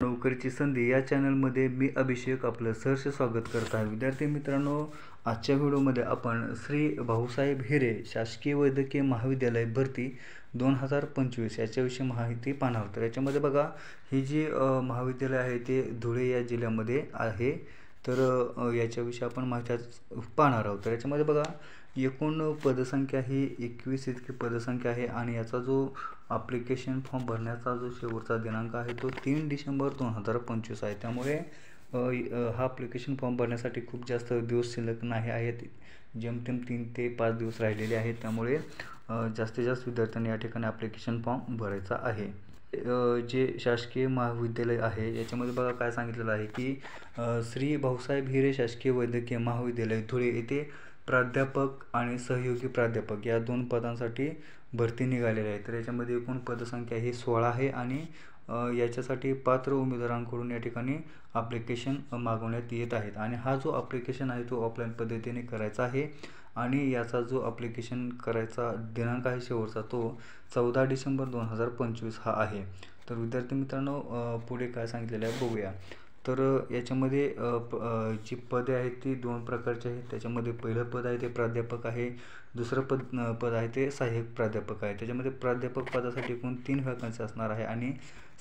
नोकरीची संधी या चॅनलमध्ये मी अभिषेक आपलं सहर्ष स्वागत करत आहे. विद्यार्थी मित्रांनो, आजच्या व्हिडिओमध्ये आपण श्री भाऊसाहेब हिरे शासकीय वैद्यकीय महाविद्यालय भरती 2025 याच्याविषयी माहिती पाहणार आहोत. तर याच्यामध्ये बघा, ही जी महाविद्यालय आहे ते धुळे या जिल्ह्यामध्ये आहे. तर याच्याविषयी आपण माहिती पाहणार आहोत. तर याच्यामध्ये बघा, एकूण पदसंख्या ही 21 इतकी पदसंख्या आहे आणि याचा जो ॲप्लिकेशन फॉर्म भरण्याचा जो शेवटचा दिनांक आहे तो 3 डिसेंबर 2025 आहे. त्यामुळे हा ॲप्लिकेशन फॉर्म भरण्यासाठी खूप जास्त दिवस शिल्लक नाही आहेत. जेमतेम 3 ते 5 दिवस राहिलेले आहेत. त्यामुळे जास्तीत जास्त विद्यार्थ्यांनी या ठिकाणी ॲप्लिकेशन फॉर्म भरायचा आहे. जे शासकीय महाविद्यालय आहे याच्यामध्ये बघा काय सांगितलेलं आहे की श्री भाऊसाहेब हिरे शासकीय वैद्यकीय महाविद्यालय धुळे येथे प्राध्यापक आणि सहयोगी प्राध्यापक या 2 पदांसाठी भरती निघालेली आहे. तर याच्यामध्ये एकूण पदसंख्या ही 16 आहे आणि याच्यासाठी पात्र उमेदवारांकडून या ठिकाणी ॲप्लिकेशन मागवण्यात येत आहेत. आणि हा जो ॲप्लिकेशन आहे तो ऑफलाईन पद्धतीने करायचा आहे आणि याचा जो ॲप्लिकेशन करायचा दिनांक आहे शेवटचा तो 14 डिसेंबर 2025 हा आहे. तर विद्यार्थी मित्रांनो, पुढे काय सांगितलेलं आहे बघूया. तर याच्यामध्ये जी पदे आहेत ती 2 प्रकारची आहेत. त्याच्यामध्ये पहिलं पद आहे ते प्राध्यापक आहे, दुसरं पद आहे ते सहाय्यक प्राध्यापक आहे. त्याच्यामध्ये प्राध्यापक पदासाठी एकूण 3 वॅकन्सी असणार आहे आणि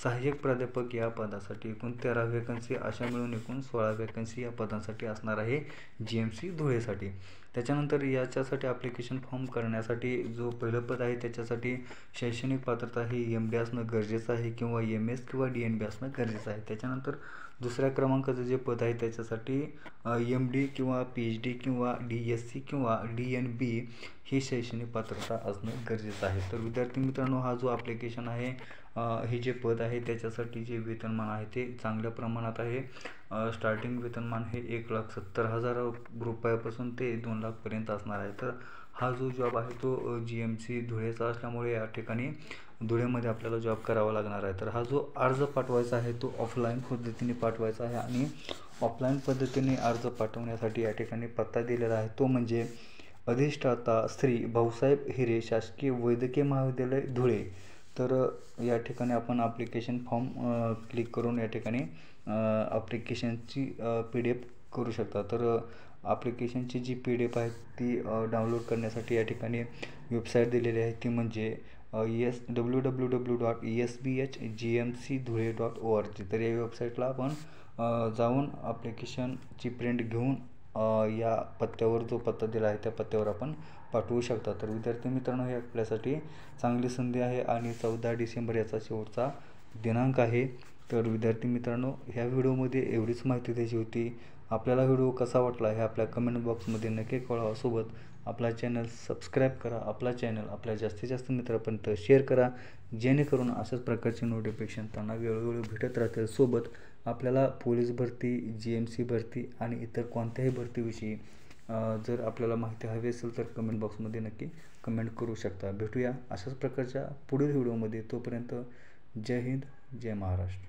सहाय्यक प्राध्यापक या पदासाठी एकूण 13 वॅकन्सी, अशा मिळून एकूण 16 वॅकन्सी या पदांसाठी असणार आहे GMC धुळेसाठी. त्याच्यानंतर याच्यासाठी ॲप्लिकेशन फॉर्म करण्यासाठी जो पहिलं पद आहे त्याच्यासाठी शैक्षणिक पात्रता ही MD असणं गरजेचं आहे किंवा MS किंवा DNB असणं गरजेचं आहे. त्याच्यानंतर दुसऱ्या क्रमांकाचं जे पद आहे त्याच्यासाठी MD किंवा PhD किंवा DSc किंवा DNB ही शैक्षणिक पात्रता असणं गरजेचं आहे. तर विद्यार्थी मित्रांनो, हा जो ॲप्लिकेशन आहे हे जे पद आहे त्याच्यासाठी जे वेतनमान आहे ते चांगल्या प्रमाणात आहे. स्टार्टिंग वेतनमान हे 1,70,000 रुपयापासून ते 2 लाखपर्यंत असणार आहे. तर हा जो जॉब आहे तो GMC धुळेचा असल्यामुळे या ठिकाणी धुळेमध्ये आपल्याला जॉब करावा लागणार आहे. तर हा जो अर्ज पाठवायचा आहे तो ऑफलाईन पद्धतीने पाठवायचा आहे आणि ऑफलाईन पद्धतीने अर्ज पाठवण्यासाठी या ठिकाणी पत्ता दिलेला आहे तो म्हणजे अधिष्ठाता श्री भाऊसाहेब हिरे शासकीय वैद्यकीय महाविद्यालय धुळे. तर या ठिकाणी आपण ॲप्लिकेशन फॉर्म क्लिक करून या ठिकाणी ॲप्लिकेशनची PDF करू शकता. तर ॲप्लिकेशनची जी PDF आहे ती डाउनलोड करण्यासाठी या ठिकाणी वेबसाईट दिलेली आहे ती म्हणजे www.esbhgmcdhule.org. तर या वेबसाईटला आपण जाऊन ॲप्लिकेशनची प्रिंट घेऊन या पत्त्यावर जो पत्ता दिला आहे त्या पत्त्यावर आपण पाठवू शकता. तर विद्यार्थी मित्रांनो, हे आपल्यासाठी चांगली संधी आहे आणि 14 डिसेंबर याचा शेवटचा दिनांक आहे. तर विद्यार्थी मित्रांनो, ह्या व्हिडिओमध्ये एवढीच माहिती द्यायची होती. आपल्याला व्हिडिओ कसा वाटला हे आपल्या कमेंट बॉक्समध्ये नक्की कळवा. सोबत आपला चॅनल सबस्क्राईब करा, आपला चॅनल आपल्या जास्तीत जास्त मित्रांपर्यंत शेअर करा, जेणेकरून अशाच प्रकारचे नोटिफिकेशन त्यांना वेळोवेळी भेटत राहतील. सोबत आपल्याला पोलीस भरती, GMC भरती आणि इतर कोणत्याही भरतीविषयी जर आपल्याला माहिती हवी असेल तर कमेंट बॉक्समध्ये नक्की कमेंट करू शकता. भेटूया अशाच प्रकारच्या पुढील व्हिडिओमध्ये. तोपर्यंत जय हिंद, जय महाराष्ट्र.